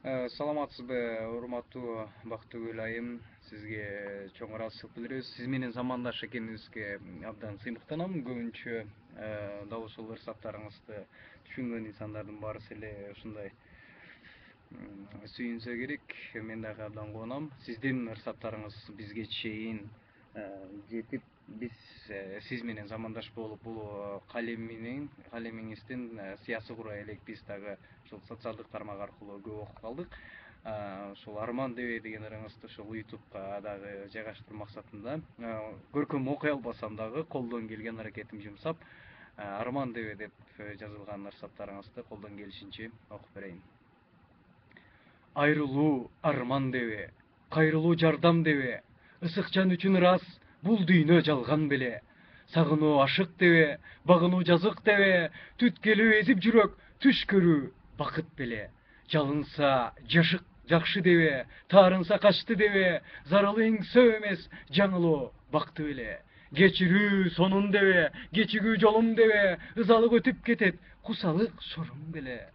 Саламатсызбы, урматтуу Бактыгүл айым. Сизге чоң ыраазычылык билдиребиз. Сиз менен замандаш экениңизге абдан сыймыктанам. Көбүнчө дал ушул ырсаттарыңызды түшүнгөн инсандардын баарысы эле ушундай сүйүнсө керек. Мен дагы абдан кубанам. Сиздин ырсаттарыңыз бизге чейин жетип, биз сиз менен замандаш болуп, бул калемиңиздин сыясы кура элекпиз дагы ушул социалдык тармак аркылуу көп окуп калдык. Ушул Арман Дебе деген ырыңызды ушул ютубка дагы жайгаштыруу максатында көркөм окуй албасам дагы колдон келген аракетимди жумсап, Арман Дебе деп жазылган ырсаттарыңызды колдон келишинче окуп берейин. Айрылуу арман дебе, кайрылуу жардам дебе, ысык жан үчүн ырас, бул дүйнө жалган беле. Сагынуу ашык дебе, багынуу жазык дебе, түткелүү эзип жүрөк, түш көрүү бакыт беле. Жалынса жашык жакшы дебе, таарынса качты дебе, зарылуу эңсөө эмес, жаңылоо бакты беле. Кечирүү сонун дебе, кечигүү жолум дебе, ызалык өтүп кетет, кусалык сорум беле.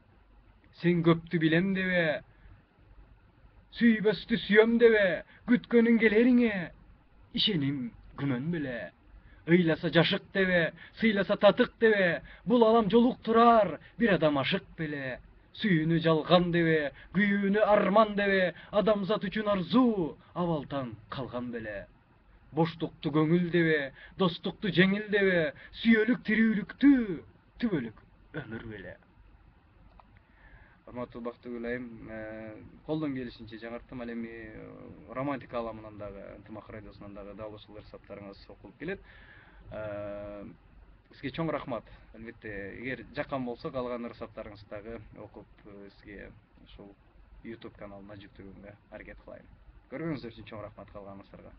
Сен көптү билем дебе, сүйбөстү сүйөм дебе, күткөнүң келериңе ишеним күмөн беле. Ыйласа жашык дебе, сыйласа татык дебе, бул алам жолук турар бир адам ашык беле. Сүйүүнү жалган дебе, күйүүнү арман дебе, адамзат үчүн арзуу абалдан калган беле. Боштукту көңүл дебе, достукту жеңил дебе, сүйөлүк тирүүлүктү түбөлүк өмүр беле. Урматтуу Бактыгүл айым, колдон келишинче жаңырттым. Ал эми романтика аламынан дагы, ынтымак радиосунан дагы дал ушул ырсаттарыңыз окулуп келет. Сизге чоң рахмат. Албетте, эгер жаккан болсо, калган ырсаттарыңызды дагы окуп сизге ушул YouTube каналына жүктөгөнгө аракет кылайын. Көргөнүңүздөр үчүн чоң рахмат калганыңыздарга.